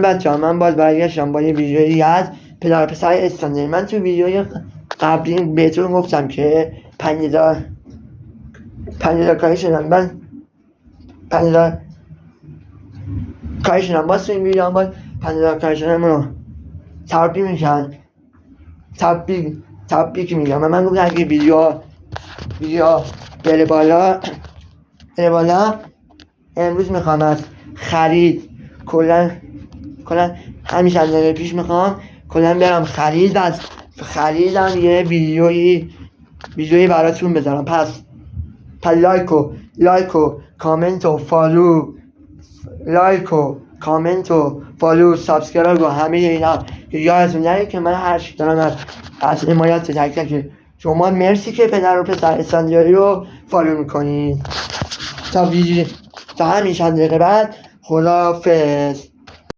بچه‌ها من باز برگشتم با یه ویدیویی از پدر پسر استانداری. من تو ویدیوی قبلی بهتون گفتم که 5000 کاری شدم. من 5000 کاری شدم. باز تو این ویدیو هم باز 5000 کاری شدم رو تبریک میگن. تبریک میگم. من گفتم اگه ویدیو بره بالا امروز میخوام از خرید کلا همیشه از نگه پیش میخوام کلا برم خرید، از خریدم یه ویدیویی براتون بذارم. پس لایک و کامنت و فالو سابسکرایب و همه اینا یادتون نره که من هر چی دارم از حمایت تک تک شما. مرسی که پدر و پسر اسفندیاری رو فالو میکنید. تا همین چند دقیقه بعد خداحافظ.